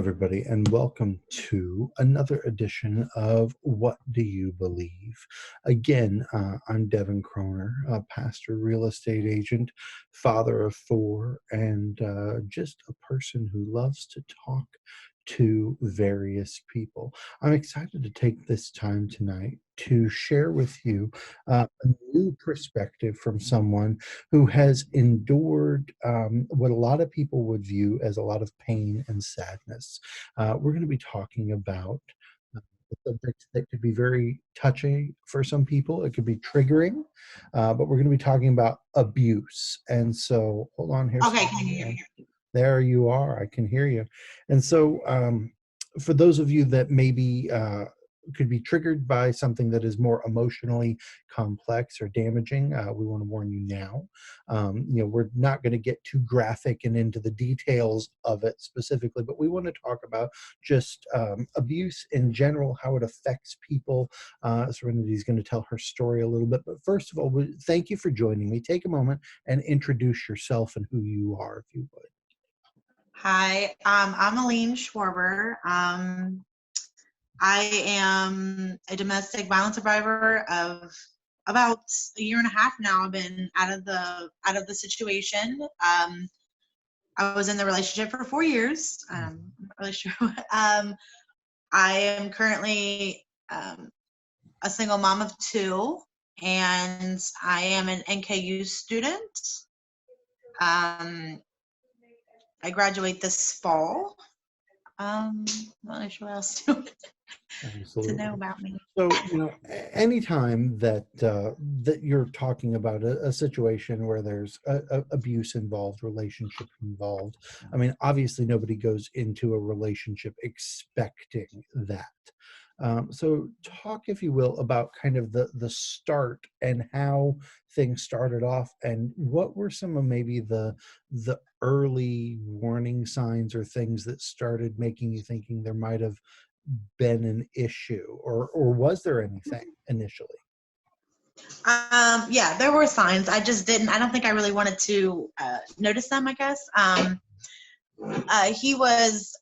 everybody, and welcome to another edition of What Do You Believe? Again, I'm Devin Croner, a pastor, real estate agent, father of four, and just a person who loves to talk to various people. I'm excited to take this time tonight to share with you a new perspective from someone who has endured what a lot of people would view as a lot of pain and sadness. We're going to be talking about a subject that could be very touching for some people. It could be triggering, but we're going to be talking about abuse. And so, hold on here. Okay, can you hear me? There you are. I can hear you. And so for those of you that maybe could be triggered by something that is more emotionally complex or damaging, we want to warn you now. We're not going to get too graphic and into the details of it specifically, but we want to talk about just abuse in general, how it affects people. Serenity is going to tell her story a little bit. But first of all, thank you for joining me. Take a moment and introduce yourself and who you are, if you would. Hi, I'm Elaine. I am a domestic violence survivor of about a year and a half now. I've been out of the situation. I was in the relationship for 4 years. I'm not really sure. I am currently a single mom of two, and I am an NKU student. I graduate this fall. I'm not really sure what else to know about me. So, anytime that that you're talking about a situation where there's abuse involved, relationship involved, I mean, obviously nobody goes into a relationship expecting that. So talk, if you will, about kind of the start and how things started off, and what were some of maybe the early warning signs or things that started making you thinking there might have been an issue, or was there anything initially? Yeah, there were signs. I don't think I really wanted to notice them, I guess. He was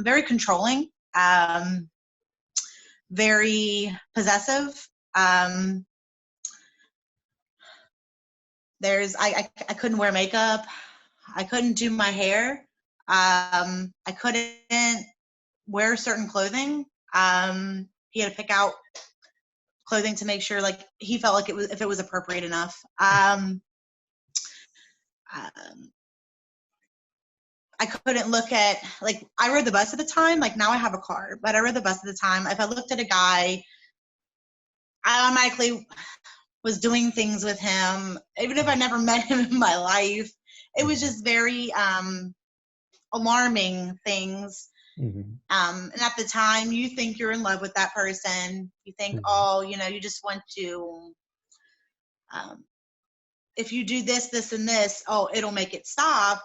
very controlling, very possessive. I couldn't wear makeup. I couldn't do my hair. I couldn't wear certain clothing. He had to pick out clothing to make sure, like, he felt like if it was appropriate enough. I couldn't look at, like, I rode the bus at the time. Like, now I have a car, but I rode the bus at the time. If I looked at a guy, I automatically was doing things with him, even if I never met him in my life. It was just very alarming things. Mm-hmm. And at the time, you think you're in love with that person. You think, you just want to, if you do this, this, and this, it'll make it stop.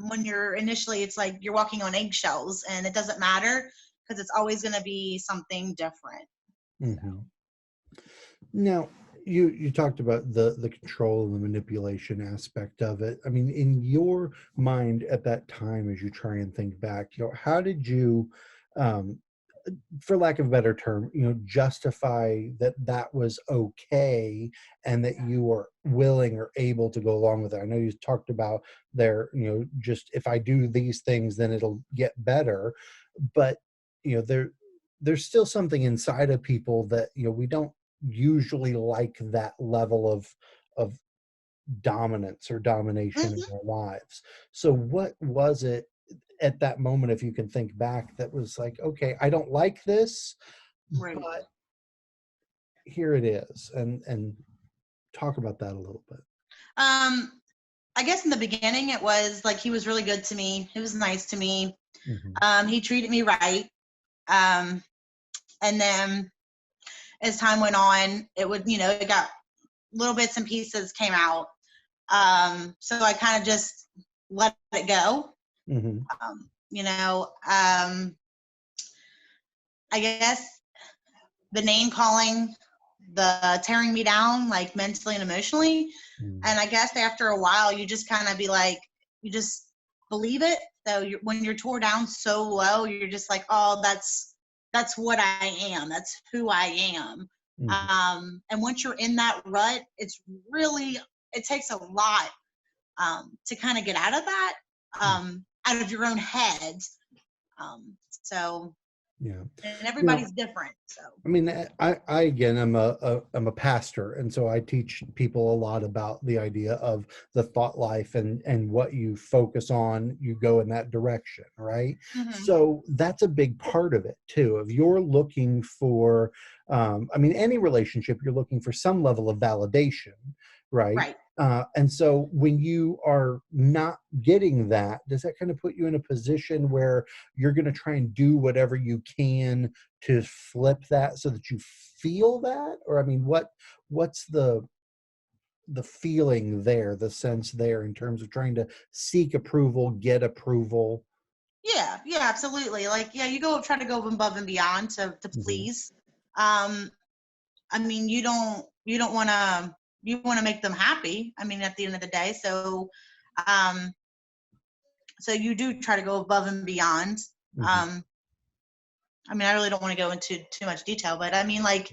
When you're initially, it's like you're walking on eggshells, and it doesn't matter because it's always going to be something different. Mm-hmm. Now, you talked about the control and the manipulation aspect of it. I mean, in your mind at that time, as you try and think back, how did you, for lack of a better term, justify that was okay and that you were willing or able to go along with it? I know you talked about just if I do these things, then it'll get better. But, there's still something inside of people that, we don't usually like that level of dominance or domination in their lives. So what was it at that moment, if you can think back, that was like, okay, I don't like this, right, but here it is, and talk about that a little bit. I guess in the beginning it was like he was really good to me. He was nice to me. Mm-hmm. He treated me right. And then as time went on, it would, it got little bits and pieces came out. So I kind of just let it go. Mm-hmm. I guess the name calling, the tearing me down, like mentally and emotionally. Mm-hmm. And I guess after a while, you just kind of be like, you just believe it So when you're tore down so low, you're just like, oh, that's what I am. That's who I am. Mhm. And once you're in that rut, it takes a lot to kind of get out of that, out of your own head. So, Yeah. and Now, everybody's different. So, I mean, I again, I'm a pastor, and so I teach people a lot about the idea of the thought life, and what you focus on, you go in that direction, right? mm-hmm. So that's a big part of it too. If you're looking for, I mean, any relationship, you're looking for some level of validation, right? Right. And so when you are not getting that, does that kind of put you in a position where you're going to try and do whatever you can to flip that so that you feel that? Or I mean, what's the feeling there, the sense there, in terms of trying to seek approval, get approval? Yeah, yeah, absolutely. Like, yeah, you try to go above and beyond to Mhm. please. Um, I mean, you don't want to, you want to make them happy. I mean, at the end of the day, um, so you do try to go above and beyond. Mhm. Um, I mean, I really don't want to go into too much detail, but I mean, like,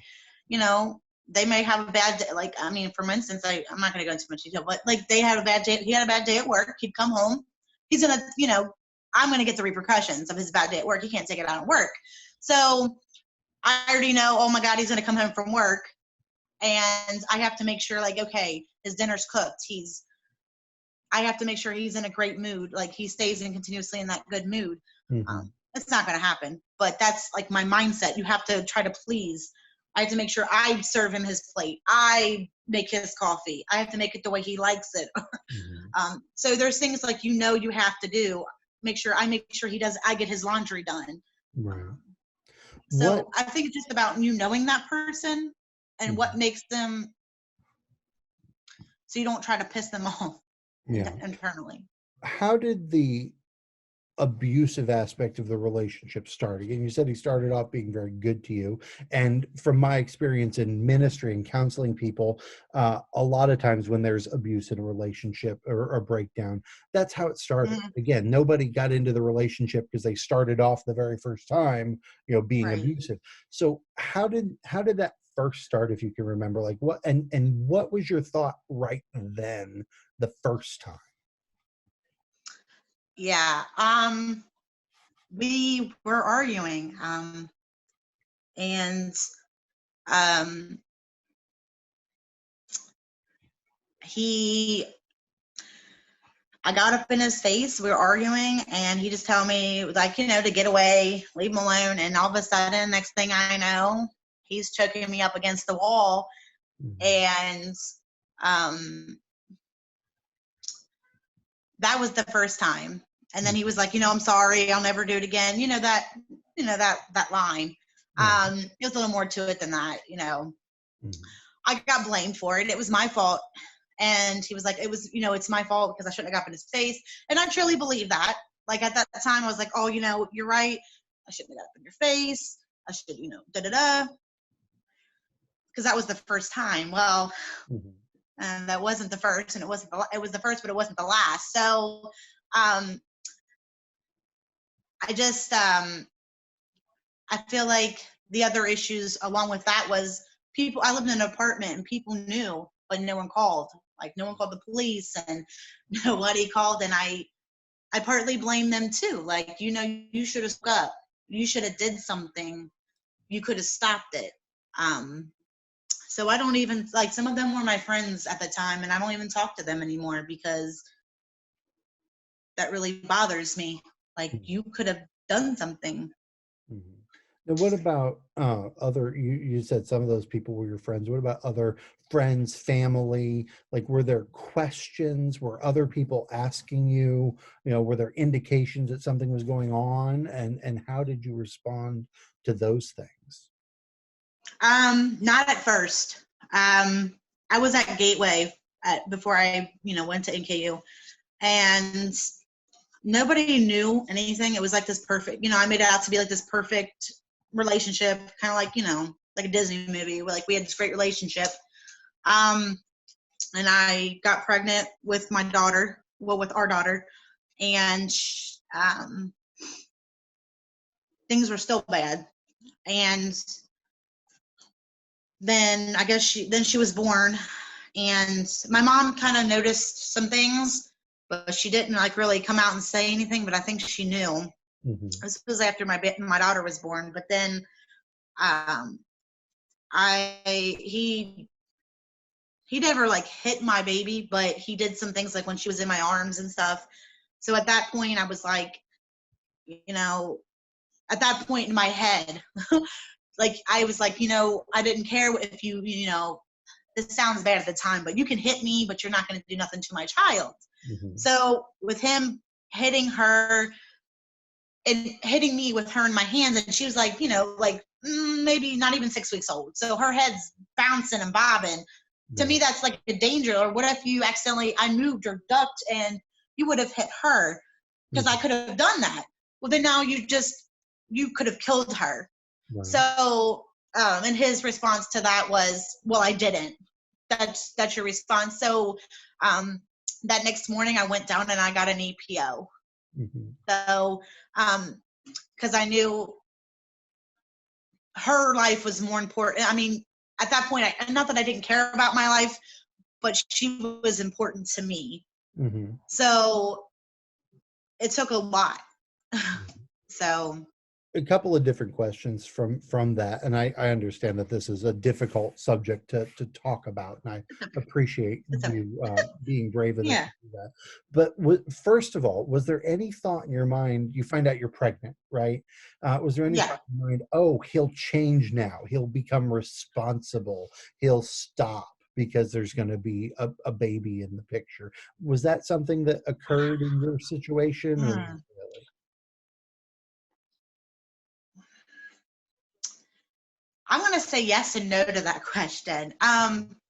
you know, they may have a bad day. Like, I mean, for instance, I'm not going to go into much detail, but like they had a bad day. He had a bad day at work. He'd come home. He's going to, I'm going to get the repercussions of his bad day at work. He can't take it out on work. So I already know, oh my God, he's going to come home from work. And I have to make sure, like, okay, his dinner's cooked. I have to make sure he's in a great mood. Like he stays in continuously in that good mood. Mhm. It's not going to happen, but that's like my mindset. You have to try to please. I have to make sure I serve him his plate. I make his coffee. I have to make it the way he likes it. Mhm. So there's things like, you have to do. I make sure I get his laundry done. Right. What? So I think it's just about you knowing that person and what Mhm. makes them, so you don't try to piss them off Yeah. internally. How did the abusive aspect of the relationship starting? And you said he started off being very good to you, and from my experience in ministry and counseling people, a lot of times when there's abuse in a relationship, or a breakdown, that's how it started. Mhm. Again, nobody got into the relationship because they started off the very first time, being Right. abusive. So how did that first start, if you can remember? Like, and what was your thought right then, the first time? Yeah. We were arguing, and um, he, I got up in his face. We were arguing, and he just told me, like, to get away, leave him alone. And all of a sudden, next thing I know, he's choking me up against the wall, Mhm. and um, that was the first time. And then he was like, I'm sorry, I'll never do it again. That line. Right. It was a little more to it than that. Mhm. I got blamed for it. It was my fault. And he was like, it's my fault because I shouldn't have got up in his face. And I truly believe that. Like at that time, I was like, oh, you're right. I shouldn't have got up in your face. I should, da da da. Because that was the first time. Well, Mhm. and that wasn't the first, and it was the first, but it wasn't the last. So, um, I just, I feel like the other issues along with that was people. I lived in an apartment and people knew, but no one called. Like no one called the police, and nobody called. And I partly blame them too. Like you should have spoke up. You should have did something. You could have stopped it. Um, so I don't even, like, some of them were my friends at the time, and I don't even talk to them anymore because that really bothers me. Like Mhm. you could have done something. Mhm. Now, what about other? You said some of those people were your friends. What about other friends, family? Like, were there questions? Were other people asking you? Were there indications that something was going on? And how did you respond to those things? Not at first. I was at Gateway before I, went to NKU, and nobody knew anything. It was like this perfect, I made it out to be like this perfect relationship, kind of like, like a Disney movie. Like we had this great relationship. Um, and I got pregnant with my daughter, well, with our daughter, and um, things were still bad. And then I guess she was born, and my mom kind of noticed some things, but she didn't like really come out and say anything, but I think she knew. Mm-hmm. This was after my daughter was born, but then um I he never like hit my baby, but he did some things like when she was in my arms and stuff. So at that point I was like, you know, at that point in my head, like I was like, I didn't care if this sounds bad at the time, but you can hit me, but you're not going to do nothing to my child. Mm-hmm. So with him hitting her and hitting me with her in my hands, and she was like, like maybe not even 6 weeks old. So her head's bouncing and bobbing. To me, Right. that's like a danger. Or what if you accidentally, I moved or ducked and you would have hit her because I Mm-hmm. could have done that. Well, then now you could have killed her. Right. So, and his response to that was, well, I didn't. That's your response. So, that next morning I went down and I got an EPO. Mm-hmm. So, because I knew her life was more important. I mean, at that point, not that I didn't care about my life, but she was important to me. Mm-hmm. So it took a lot. So A couple of different questions from that, and I understand that this is a difficult subject to talk about, and I it's okay. appreciate It's okay. you being brave enough to Yeah. do that. But first of all, was there any thought in your mind? You find out you're pregnant, right? Was there any Yeah. thought in your mind? Oh, he'll change now. He'll become responsible. He'll stop because there's going to be a baby in the picture. Was that something that occurred in your situation, or Hmm. not really? I'm going to say yes and no to that question.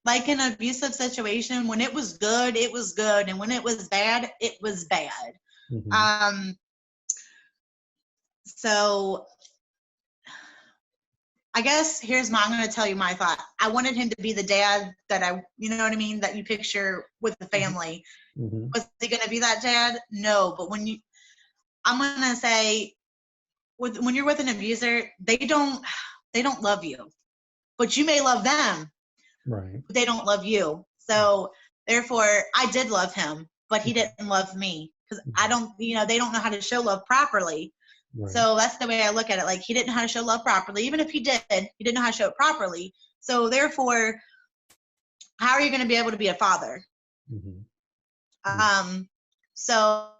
Like an abusive situation, when it was good, it was good. And when it was bad, it was bad. Mm-hmm. Um, so I guess I'm going to tell you my thought. I wanted him to be the dad that you know what I mean, that you picture with the family. Mm-hmm. Was he going to be that dad? No. But I'm going to say, when you're with an abuser, they don't love you, but you may love them, Right. but they don't love you. So therefore, I did love him, but he didn't love me because I Mhm. don't, they don't know how to show love properly. Right. So that's the way I look at it. Like, he didn't know how to show love properly. Even if he did, he didn't know how to show it properly. So therefore, how are you going to be able to be a father? Mhm. Mm. Um, so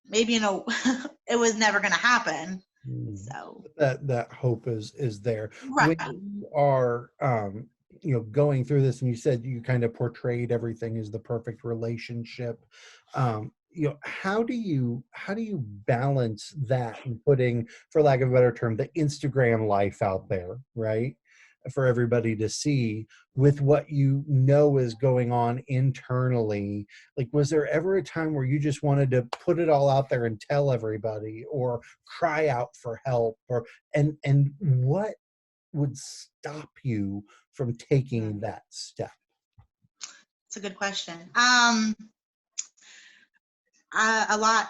maybe, it was never going to happen. Mm. So, That hope is there. When right. you are going through this, and you said you kind of portrayed everything as the perfect relationship, how do you balance that and putting, for lack of a better term, the Instagram life out there, right? For everybody to see, with what you know is going on internally. Like, was there ever a time where you just wanted to put it all out there and tell everybody, or cry out for help, or and what would stop you from taking that step? It's a good question. A lot.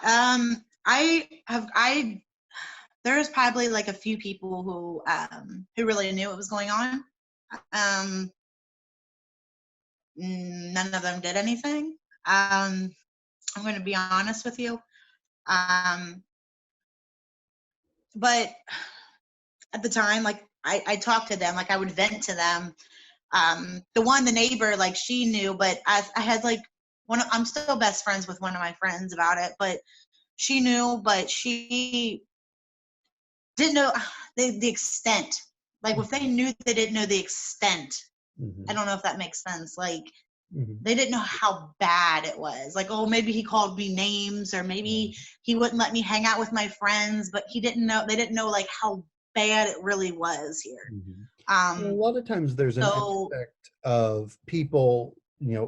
There's probably like a few people who really knew what was going on. Um, None of them did anything. I'm going to be honest with you. Um, but at the time, like I talked to them, like I would vent to them. The neighbor, like she knew, but I had like I'm still best friends with one of my friends about it, but she knew, but she didn't know the extent. Like, if they knew, they didn't know the extent. I Mhm. don't know if that makes sense. Like, Mhm. they didn't know how bad it was. Like, oh, maybe he called me names, or Right. maybe he wouldn't let me hang out with my friends, but he didn't know. They didn't know like how bad it really was here. Mhm. Well, Um, a lot of times there's an so aspect of people,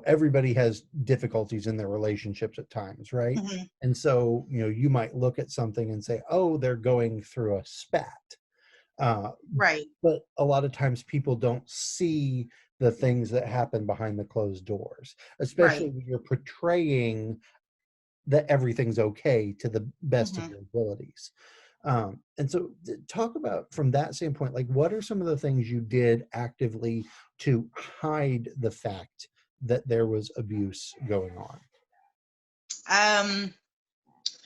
everybody has difficulties in their relationships at times, right? mhm, And so, you might look at something and say, oh, they're going through a spat. Uh, right, but a lot of times people don't see the things that happen behind the closed doors, especially right, when you're portraying that everything's okay to the best of Mhm. your abilities. And so talk about from that standpoint, like what are some of the things you did actively to hide the fact that there was abuse going on? Um,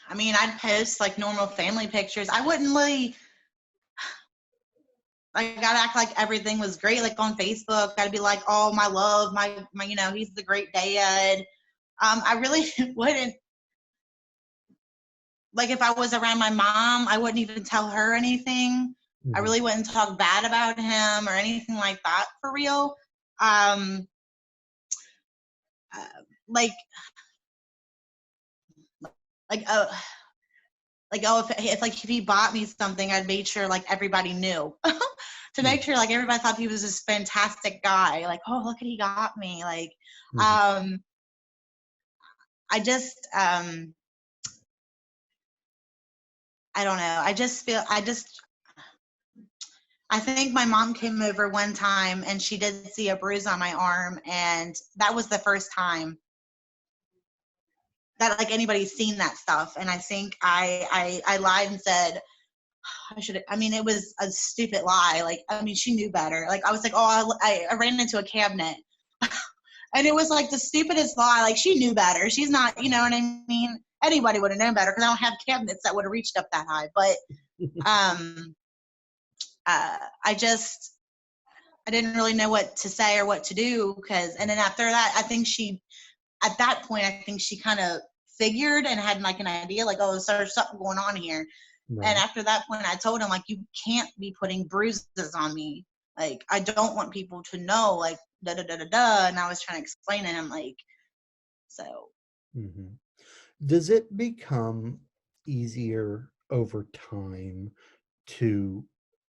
I mean, I'd post like normal family pictures. I wouldn't really like I'd act like everything was great, like on Facebook. I'd be like, "Oh, my love, my, he's the great dad." I really wouldn't like if I was around my mom, I wouldn't even tell her anything. I Mhm. really wouldn't talk bad about him or anything like that for real. Um, uh, like like if he bought me something, I'd make sure like everybody knew to Mhm. make sure like everybody thought he was this fantastic guy. Like, oh, look what he got me. Like, Mhm. um, I just I don't know. I think my mom came over one time and she did see a bruise on my arm, and that was the first time that like anybody's seen that stuff. And I think I lied and said I mean, it was a stupid lie. Like, I mean, she knew better. Like, I was like, oh, I ran into a cabinet. And it was like the stupidest lie. Like, she knew better. She's not, you know what I mean? Anybody would have known better because I don't have cabinets that would have reached up that high. But um, I just, I didn't really know what to say or what to do. And then after that, at that point, I think she kind of figured and had like an idea, like, oh, so there's something going on here. And Right. after that point, I told him, like, you can't be putting bruises on me. Like, I don't want people to know, like, da da da da da. And I was trying to explain to him, like, so. Mhm. Does it become easier over time to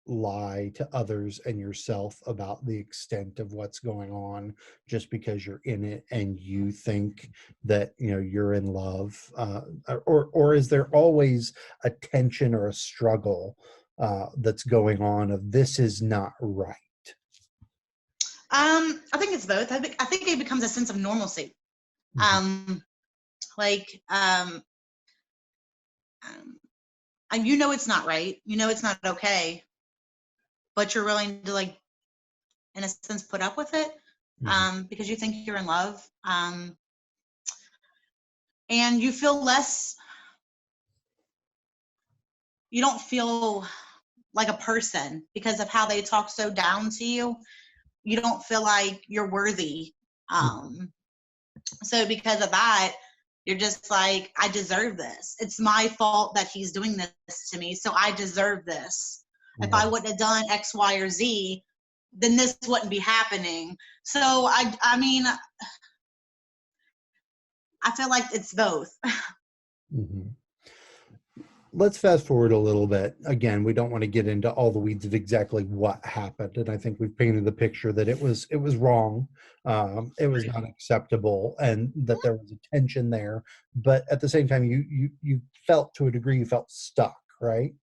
lie to others and yourself about the extent of what's going on just because you're in it and you think that you're in love, or is there always a tension or a struggle that's going on of this is not right? I think it's both. I think it becomes a sense of normalcy. Mhm. Um, like, and you know it's not right. You know it's not okay, but you're willing to, like, in a sense, put up with it Mhm. because you think you're in love. And you feel less, you don't feel like a person because of how they talk so down to you. You don't feel like you're worthy. Mhm. Um, so because of that, you're just like, I deserve this. It's my fault that he's doing this to me, so I deserve this. If I Right. wouldn't have done X, Y, or Z, then this wouldn't be happening. So I mean, I feel like it's both. Mhm. Let's fast forward a little bit. Again, we don't want to get into all the weeds of exactly what happened, and I think we've painted the picture that it was wrong, it was not acceptable, and that there was a tension there. But at the same time, you felt, to a degree, you felt stuck, right?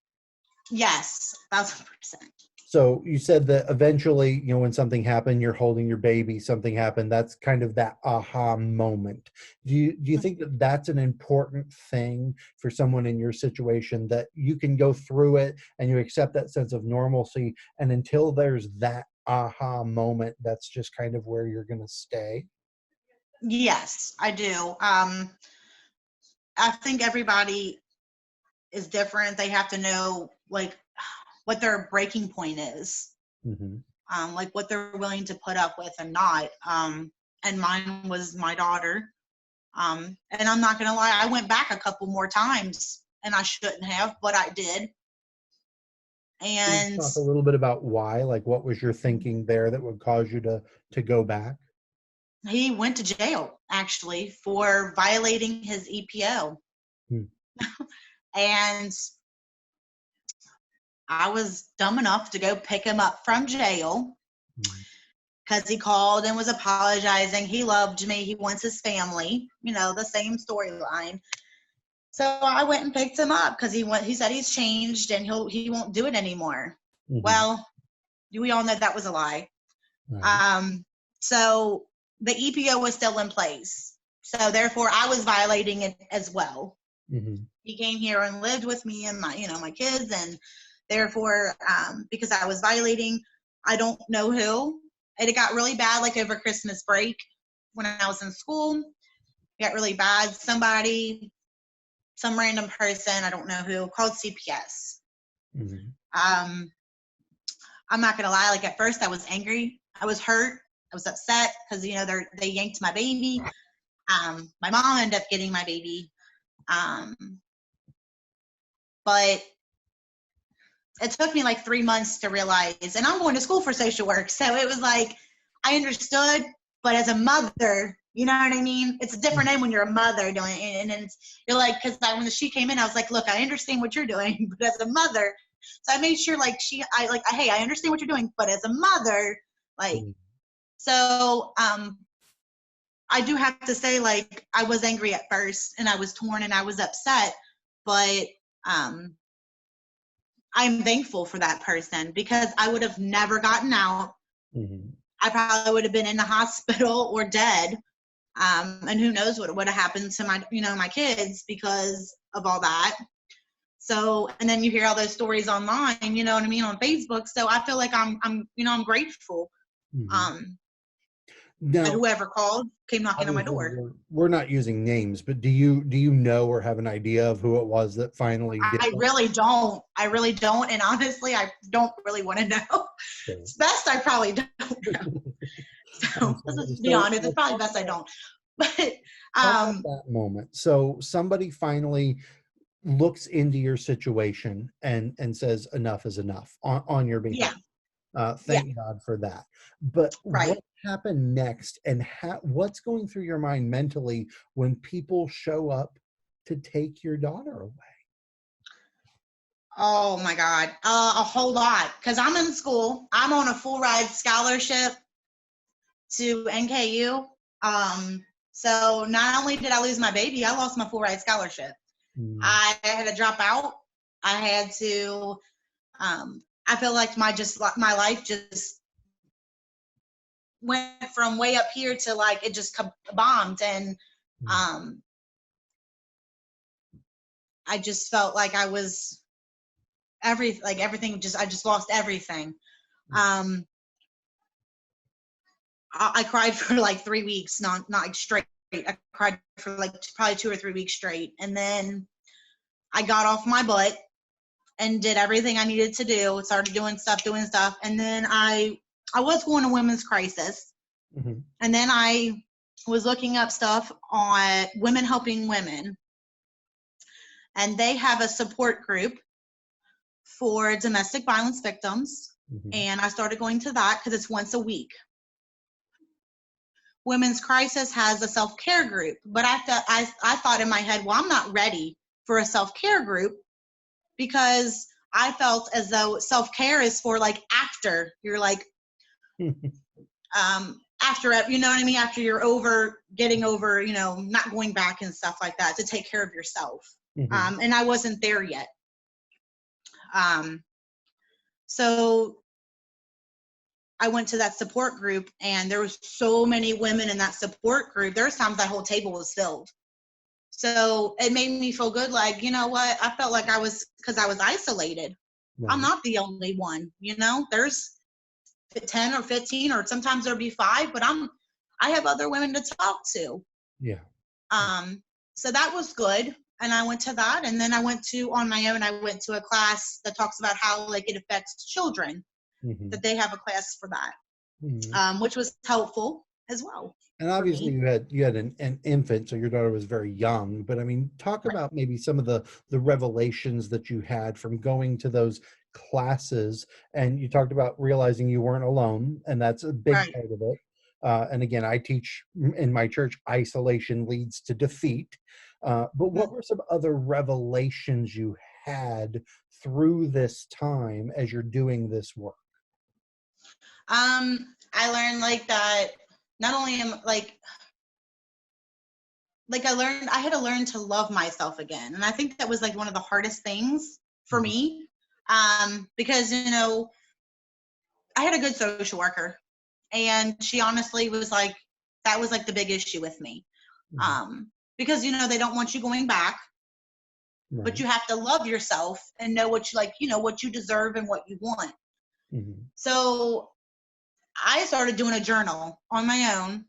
Yes, 1,000%. So you said that eventually, when something happened, you're holding your baby, something happened. That's kind of that aha moment. Do you think that that's an important thing for someone in your situation, that you can go through it and you accept that sense of normalcy, and until there's that aha moment, that's just kind of where you're going to stay? Yes, I do. I think everybody is different. They have to know like what their breaking point is, Hmm. like what they're willing to put up with and not. And mine was my daughter. And I'm not gonna lie, I went back a couple more times, and I shouldn't have, but I did. Can you And talk a little bit about why? Like, what was your thinking there that would cause you to go back? he went to jail actually for violating his EPO. Hmm. And I was dumb enough to go pick him up from jail Hmm. because he called and was apologizing. He loved me. He wants his family, the same storyline. So I went and picked him up because he said he's changed and he won't do it anymore. Hmm. Well, we all know that was a lie. Right. Um, so the EPO was still in place So therefore I was violating it as well. Mm-hmm. He came here and lived with me and my kids, and therefore, because I was violating, I don't know who. And it got really bad, like over Christmas break when I was in school. It got really bad. Some random person, I don't know who, called CPS. Mm-hmm. I'm not gonna lie. Like at first, I was angry. I was hurt. I was upset because they yanked my baby. My mom ended up getting my baby. But it took me like 3 months to realize, and I'm going to school for social work, so it was like I understood, but as a mother, you know what I mean? It's a different name when you're a mother doing it, and you're like, because when she came in, I was like, look, I understand what you're doing, but as a mother, so I made sure hey, I understand what you're doing, but as a mother, like, so I do have to say, like, I was angry at first, and I was torn, and I was upset, but I'm thankful for that person because I would have never gotten out. Mm-hmm. I probably would have been in the hospital or dead. And who knows what would have happened to my kids because of all that. So, and then you hear all those stories online, you know what I mean, on Facebook. So I feel like I'm grateful. Mm-hmm. That Now, whoever called came knocking on my obviously, door. we're not using names, but do you know or have an idea of who it was that finally did I that? really don't. I really don't. And honestly, I don't really want to know. Okay. It's best I probably don't know. So let's just be honest. It's probably best I don't. But Talk about that moment. So somebody finally looks into your situation and says enough is enough on your yeah, behalf. yeah, Thank God for that. But right. what happened next, and what's going through your mind mentally when people show up to take your daughter away? Oh my God, a whole lot. Because I'm in school. I'm on a full ride scholarship to NKU. So not only did I lose my baby, I lost my full ride scholarship. Mm, I had to drop out. I had to. I feel like my life just went from way up here to like it just bombed, and mm, um, I just felt like I was everything. I just lost everything. mm, Um, I cried for like 3 weeks, not like straight. I cried for like probably 2 or 3 weeks straight, and then I got off my butt and did everything I needed to do. Started doing stuff, and then I was going to women's crisis, mhm, and then I was looking up stuff on women helping women, and they have a support group for domestic violence victims, mhm, and I started going to that because it's once a week. Women's Crisis has a self-care group, but I thought in my head, well, I'm not ready for a self-care group because I felt as though self-care is for like after you're like after, you know what I mean, after you're getting over, not going back and stuff like that, to take care of yourself. mhm, And I wasn't there yet. So I went to that support group, and there was so many women in that support group. There was times that whole table was filled. So it made me feel good. Like, you know what? I felt like because I was isolated. I'm right. not the only one, there's 10 or 15, or sometimes there'll be 5, but I have other women to talk to. Yeah. So that was good. And I went to that. And then on my own, I went to a class that talks about how like it affects children, Mhm, that they have a class for that, mhm. which was helpful as well And for obviously me. you had an infant, so your daughter was very young. But I mean, talk about maybe some of the revelations that you had from going to those classes. And you talked about realizing you weren't alone, and that's a big Right. part of it. And again, I teach in my church, isolation leads to defeat. But what were some other revelations you had through this time as you're doing this work? I learned like that not only am like I had to learn to love myself again. And I think that was like one of the hardest things for Mhm, me. Because, I had a good social worker, and she honestly was like, that was like the big issue with me. Mhm. Because they don't want you going back, but Right. you have to love yourself and know what you like, what you deserve and what you want. Mhm. So I started doing a journal on my own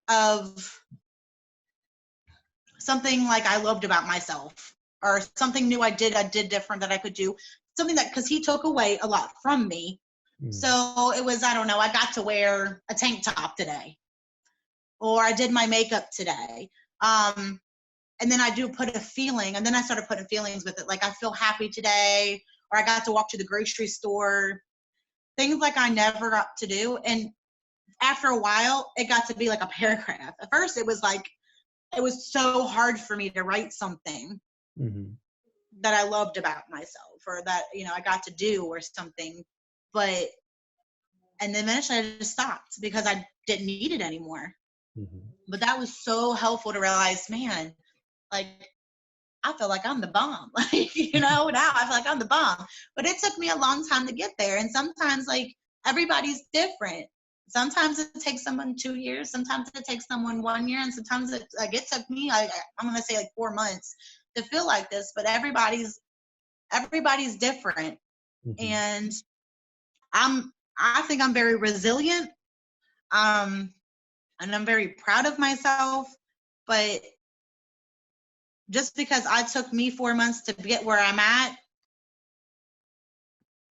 of something like I loved about myself, or something new I did different that I could do. Something that, because he took away a lot from me. Mhm. So it was, I don't know, I got to wear a tank top today, or I did my makeup today. Um, and then I do put a feeling, and then I started putting feelings with it. Like, I feel happy today, or I got to walk to the grocery store, things like I never got to do. And after a while, it got to be like a paragraph. At first, it was like, it was so hard for me to write something Mhm. that I loved about myself, or that, I got to do, or something. But, and then eventually I just stopped because I didn't need it anymore. Mhm. But that was so helpful to realize, man, like, I feel like I'm the bomb. Like, now I feel like I'm the bomb. But it took me a long time to get there. And sometimes, like, everybody's different. Sometimes it takes someone 2 years. Sometimes it takes someone 1 year. And sometimes it took me, I'm going to say, like, 4 months to feel like this. But everybody's different. Mhm. And I think I'm very resilient. Um, and I'm very proud of myself. But just because I took me 4 months to get where I'm at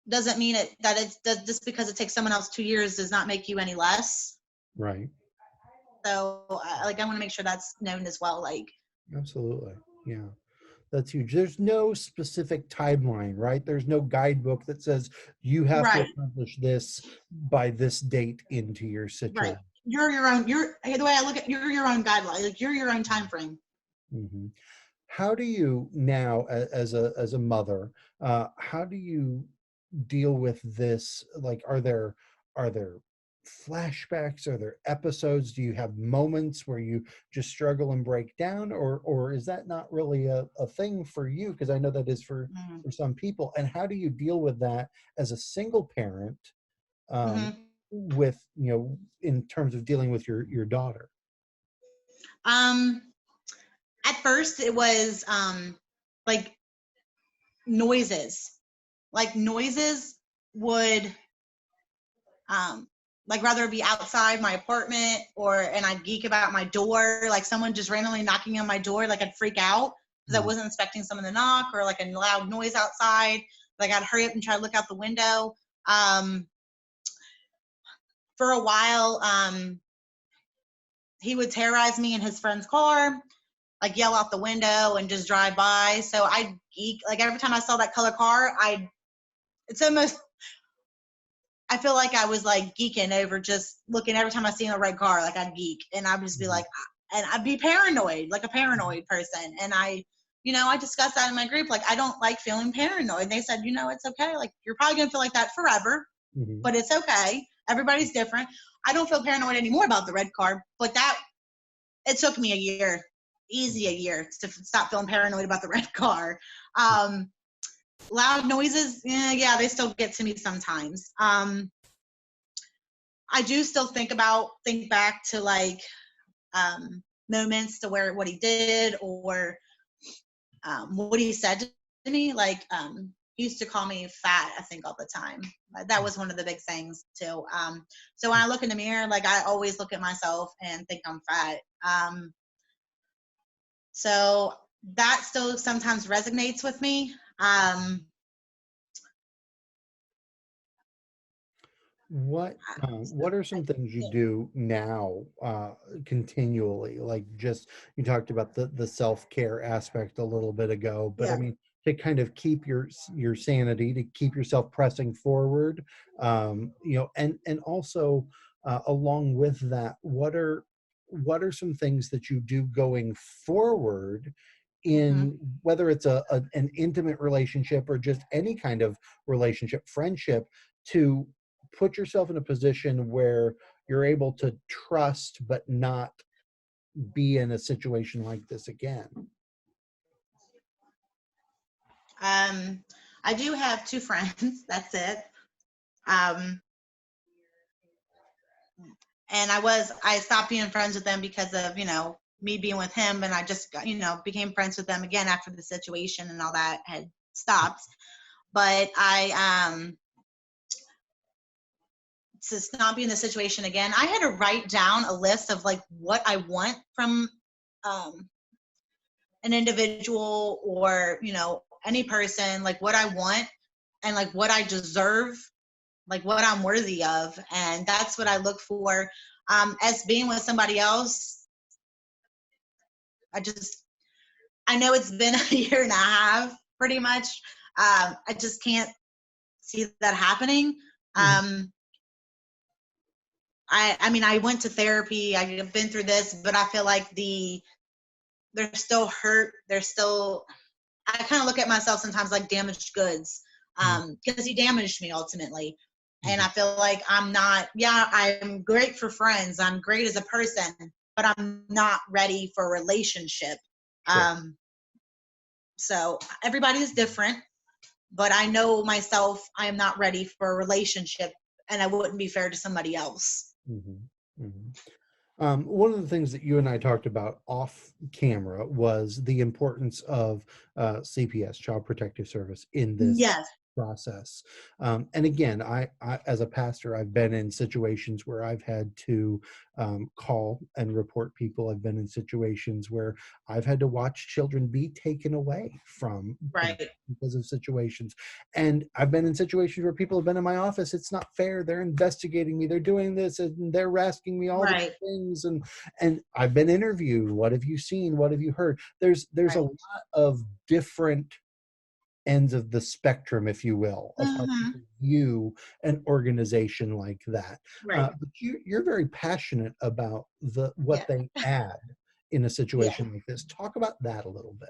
doesn't mean that it's just because it takes someone else 2 years does not make you any less. Right. So like, I want to make sure that's known as well. Like, Absolutely. Yeah. That's huge. There's no specific timeline, right? There's no guidebook that says you have to right, accomplish this by this date into your right. situation. You're your own. The way I look at, you're your own guideline. Like, you're your own time frame. Mhm. How do you now, as a mother, how do you deal with this? Like, are there flashbacks? Are there episodes? Do you have moments where you just struggle and break down, or is that not really a thing for you? Because I know that is Mm-hmm. for some people. And how do you deal with that as a single parent, um, Mm-hmm. with in terms of dealing with your daughter? Um, at first it was like noises, like noises would um like, rather be outside my apartment, and I'd geek about my door, like someone just randomly knocking on my door, like I'd freak out because I Mm. wasn't expecting someone to knock, or like a loud noise outside, like I'd hurry up and try to look out the window. um for a while, he would terrorize me in his friend's car, like yell out the window and just drive by. So I geek, like every time I saw that color car, it's almost, I feel like I was like geeking over just looking every time I see a red car, like I'd geek, and I'd just be Mhm. like, and I'd be paranoid, like a paranoid person. And I discussed that in my group. Like, I don't like feeling paranoid. They said, it's okay. Like, you're probably going to feel like that forever, Mhm. but it's okay. Everybody's different. I don't feel paranoid anymore about the red car, but it took me a year, easy a year, to stop feeling paranoid about the red car. Um, Loud noises, yeah, they still get to me sometimes. I do still think back to, like, moments to where what he did, or what he said to me. Like, he used to call me fat, I think, all the time. That was one of the big things too. So when I look in the mirror, like, I always look at myself and think I'm fat. So that still sometimes resonates with me. What are some things you do now, continually? Like, just, you talked about the self-care aspect a little bit ago, but I Yeah. mean, to kind of keep your sanity, to keep yourself pressing forward, and also, along with that, what are some things that you do going forward, Mm-hmm. in whether it's an intimate relationship or just any kind of relationship, friendship, to put yourself in a position where you're able to trust but not be in a situation like this again? Um, I do have two friends. That's it. Um, And I stopped being friends with them because of, me being with him. And I just got, became friends with them again after the situation and all that had stopped. But to not be in the situation again, I had to write down a list of like what I want from an individual, or, any person, like what I want and like what I deserve, like what I'm worthy of. And that's what I look for. As being with somebody else, I know it's been a year and a half pretty much. I just can't see that happening. Mhm. I mean, I went to therapy, I've been through this, but I feel like they're still hurt. I kind of look at myself sometimes like damaged goods, Mhm. because he damaged me ultimately. And Mhm. I feel like I'm great for friends. I'm great as a person, but I'm not ready for a relationship. Sure. So everybody is different, but I know myself, I am not ready for a relationship, and I wouldn't be fair to somebody else. Mhm. Mhm. One of the things that you and I talked about off camera was the importance of CPS, Child Protective Service, in this Yes, process. And again, as a pastor, I've been in situations where I've had to call and report people. I've been in situations where I've had to watch children be taken away from parents right, because of situations. And I've been in situations where people have been in my office. It's not fair. They're investigating me. They're doing this, and they're asking me all these right, things. And I've been interviewed. What have you seen? What have you heard? There's a right. lot of different ends of the spectrum, if you will, of how Hmm. people view an organization like that. Right. But you're very passionate about what Yeah. they add in a Yeah. situation like this. Talk about that a little bit.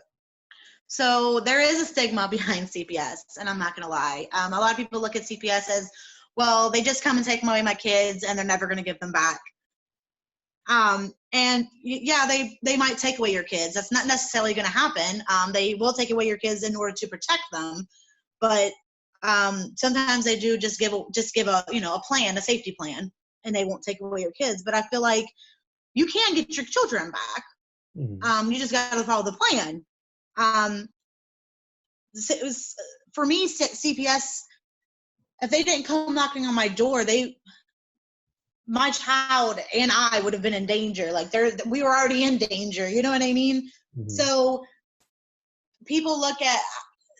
So there is a stigma behind CPS, and I'm not going to lie. A lot of people look at CPS as, well, they just come and take away my kids, and they're never going to give them back. And yeah, they might take away your kids. That's not necessarily going to happen. They will take away your kids in order to protect them, but sometimes they do just give a a plan, a safety plan, and they won't take away your kids. But I feel like you can get your children back. Mhm. You just got to follow the plan. Um, it was for me, CPS. If they didn't come knocking on my door, my child and I would have been in danger. Like we were already in danger. You know what I mean? Mhm. So people look at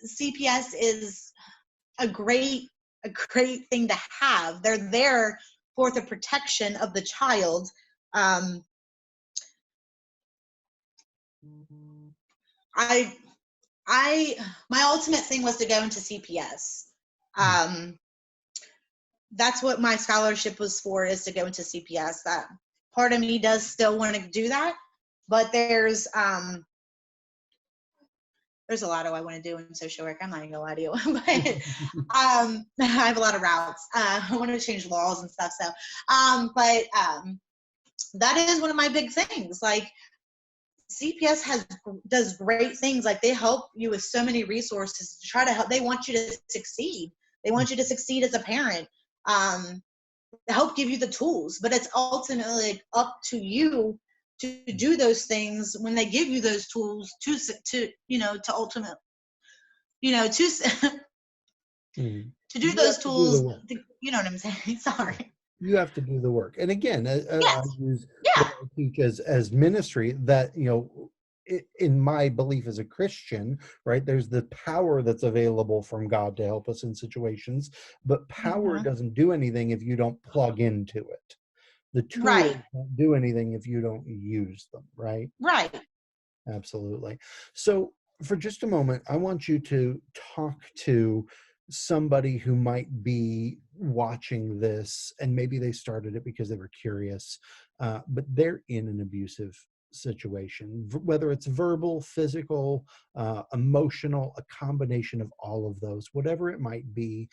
CPS is a great a great thing to have. They're there for the protection of the child. Um, I I my ultimate thing was to go into CPS. Mhm. That's what my scholarship was for, is to go into CPS. That part of me does still want to do that, but there's a lot of I want to do in social work. I'm not gonna lie to you, but I have a lot of routes. I want to change laws and stuff. So, but that is one of my big things. Like CPS does great things. Like they help you with so many resources to try to help. They want you to succeed. They want you to succeed as a parent. Um, help give you the tools, but it's ultimately up to you to do those things when they give you those tools to ultimate to Mhm. to do You those have to do the tools work. you know what I'm saying. Yeah. Sorry. You have to do the work. And again, I Yes. use what Yeah. I teach as ministry, that, in my belief as a Christian, right, there's the power that's available from God to help us in situations, but power Hmm. doesn't do anything if you don't plug into it. The Right. tools don't do anything if you don't use them, right? Right. Absolutely. So, for just a moment, I want you to talk to somebody who might be watching this, and maybe they started it because they were curious, but they're in an abusive situation, whether it's verbal, physical, emotional, a combination of all of those, whatever it might be.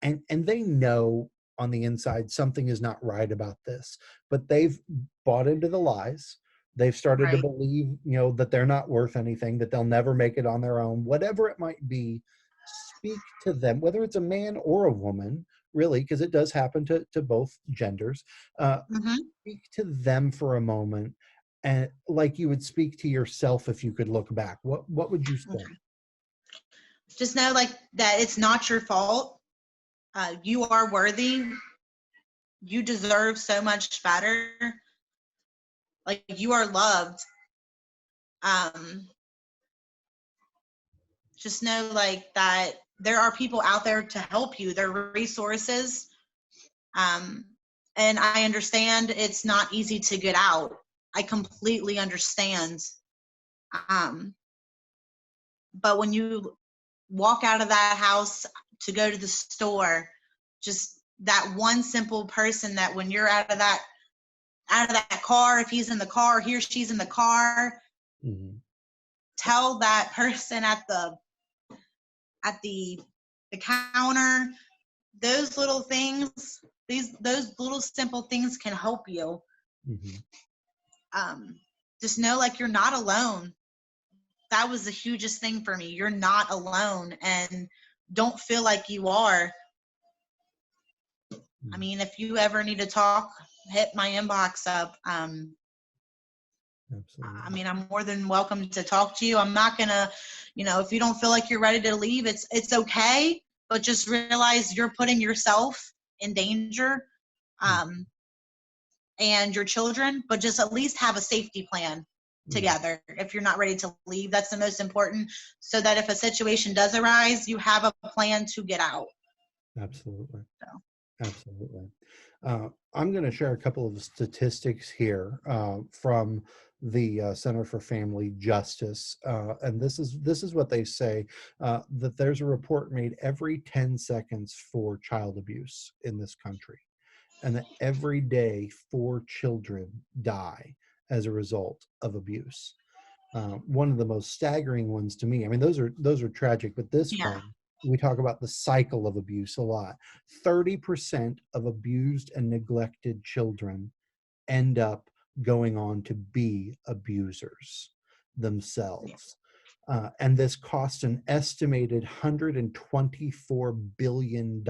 And they know on the inside something is not right about this, but they've bought into the lies. They've started to Right. believe, that they're not worth anything, that they'll never make it on their own, whatever it might be. speak to them, whether it's a man or a woman, really, because it does happen to both genders. Uh, Hmm. Speak to them for a moment, and like you would speak to yourself if you could look back. What would you say? Okay. Just know like that it's not your fault. You are worthy. You deserve so much better. Like you are loved. Um, just know like that there are people out there to help you. There are resources. Um, and I understand it's not easy to get out. I completely understand. Um, but when you walk out of that house to go to the store, just that one simple person that when you're out of that car, if he's in the car, he or she's in the car, Hmm. tell that person at the counter, those little things, those little simple things can help you. Hmm. Um, just know like you're not alone. That was the hugest thing for me. You're not alone, and don't feel like you are. I mean, if you ever need to talk, hit my inbox up. I Absolutely. mean, I'm more than welcome to talk to you. I'm not gonna, if you don't feel like you're ready to leave, it's okay. But just realize you're putting yourself in danger, Mm, um, and your children. But just at least have a safety plan mm, together. If you're not ready to leave, that's the most important. So that if a situation does arise, you have a plan to get out. absolutely. So, Absolutely. I'm going to share a couple of statistics here from the Center for Family Justice, and this is what they say, that there's a report made every 10 seconds for child abuse in this country, and that every day 4 children die as a result of abuse. One of the most staggering ones to me. I mean, those are tragic, but this yeah, one, we talk about the cycle of abuse a lot. 30% of abused and neglected children end up going on to be abusers themselves. And this costs an estimated $124 billion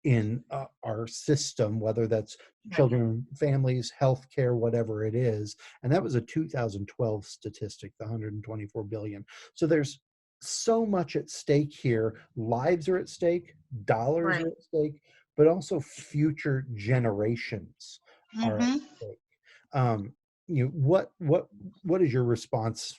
in our system, whether that's right, children, families, healthcare, whatever it is. And that was a 2012 statistic, the 124 billion. So there's so much at stake here. Lives are at stake, dollars right. are at stake, but also future generations are at Mm-hmm. stake. Um, what is your response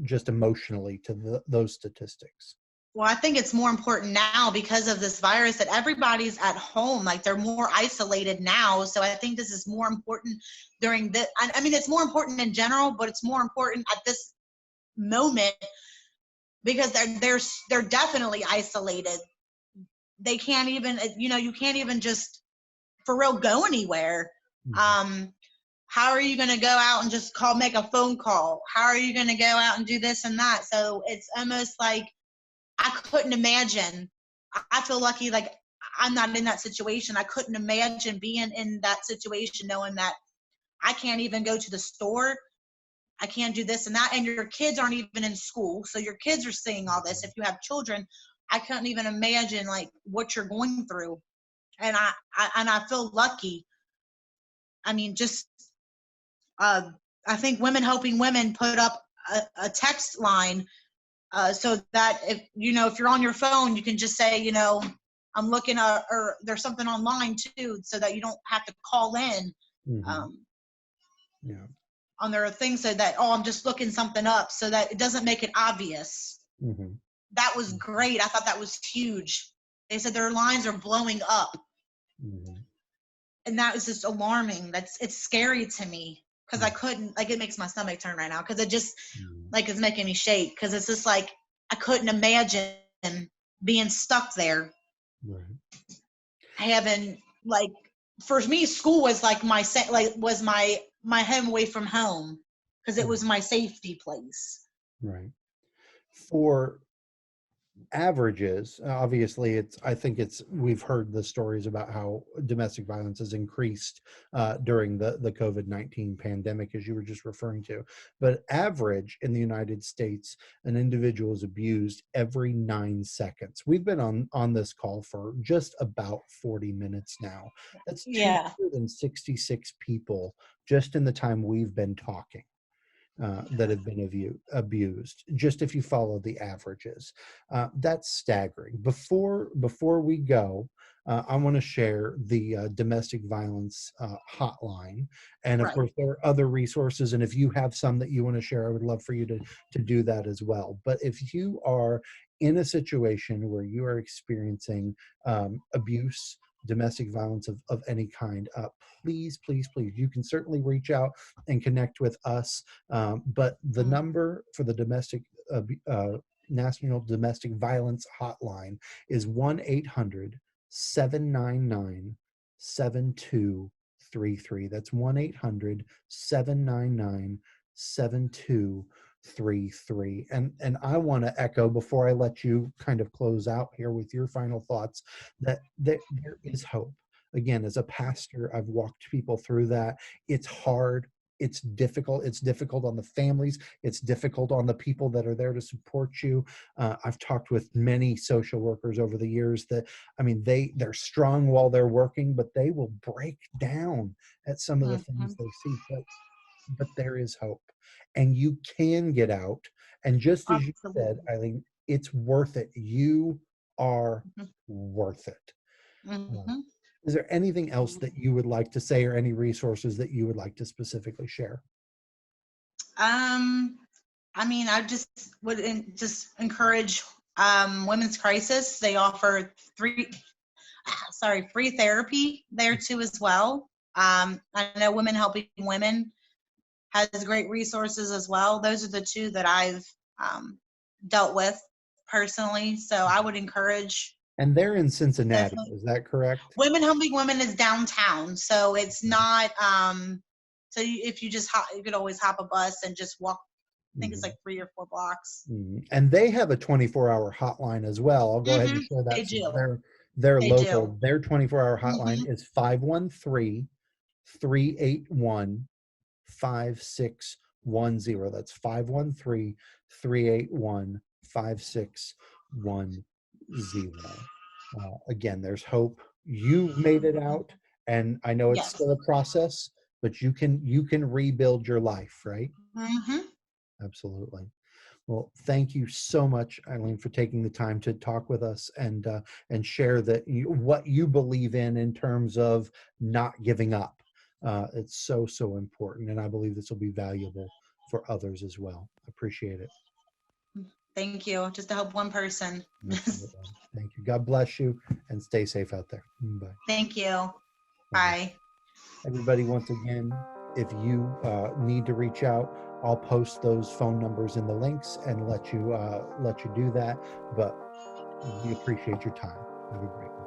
just emotionally to those statistics? Well, I think it's more important now because of this virus that everybody's at home. Like they're more isolated now. So I think this is more important during this. I mean, it's more important in general, but it's more important at this moment because they're definitely isolated. They can't even, you can't even just for real go anywhere. Mhm. Um, how are you going to go out and just make a phone call? How are you going to go out and do this and that? So it's almost like I couldn't imagine. I feel lucky, like I'm not in that situation. I couldn't imagine being in that situation, knowing that I can't even go to the store. I can't do this and that. And your kids aren't even in school. So your kids are seeing all this. If you have children, I couldn't even imagine like what you're going through. And I feel lucky. I mean, just uh, I think Women Helping Women put up a text line so that if you're on your phone, you can just say, I'm looking at, or there's something online too, so that you don't have to call in Mhm. um, Yeah. on their thing, so that, I'm just looking something up, so that it doesn't make it obvious. Mhm. That was great. I thought that was huge. They said their lines are blowing up, Mhm. and that was just alarming. It's scary to me because I Mhm. couldn't, like, it makes my stomach turn right now because it just Mhm. like is making me shake because it's just like I couldn't imagine being stuck there Right. having like for me school was like was my home away from home because it Right. was my safety place. Right. For averages, obviously I think we've heard the stories about how domestic violence has increased during the COVID-19 pandemic, as you were just referring to. But average in the United States, an individual is abused every 9 seconds. We've been on this call for just about 40 minutes now. That's Yeah. 266 people just in the time we've been talking that have been abused, just if you follow the averages. That's staggering. Before we go, I want to share the domestic violence hotline. And of Right. course, there are other resources. And if you have some that you want to share, I would love for you to do that as well. But if you are in a situation where you are experiencing abuse, domestic violence of any kind, please, please, please, you can certainly reach out and connect with us, but the Mm. number for the National Domestic Violence Hotline is 1-800-799-7233. That's 1-800-799-7233. And I want to echo, before I let you kind of close out here with your final thoughts, that there is hope. Again, as a pastor, I've walked people through that. It's hard. It's difficult. It's difficult on the families. It's difficult on the people that are there to support you. I've talked with many social workers over the years that, I mean, they're strong while they're working, but they will break down at some of the things Mhm. they see. But there is hope, and you can get out. And just as you said, Absolutely. Eileen, it's worth it. You are Mhm. worth it. Uh, Mhm. is there anything else Mhm. that you would like to say, or any resources that you would like to specifically share? Um, I mean, I just would just encourage Women's Crisis. They offer free therapy there too as well. I know Women Helping Women has great resources as well. Those are the two that I've um, dealt with personally. So I would encourage And they're in Cincinnati, definitely. is that correct? Women Helping Women is downtown, so it's not. So if you just you could always hop a bus and just walk. I think it's Mhm, like 3 or 4 blocks. mhm. And they have a 24-hour hotline as well. I'll go ahead and share They that since do. they're They do. local. Their 24-hour hotline hmm is 513-381-5610. That's 513-381-5610. Again, there's hope. You've made it out, and I know it's Yes. still a process, but you can rebuild your life, right? hmm Absolutely. Well, thank you so much, Eileen, for taking the time to talk with us and share what you believe in terms of not giving up. It's so important, and I believe this will be valuable for others as well. Appreciate it. Thank you. Just to help one person. Absolutely. Thank you. God bless you, and stay safe out there. Bye. Thank you. Bye. Bye. Everybody, once again, if you need to reach out, I'll post those phone numbers in the links and let you do that. But we appreciate your time. Have a great one.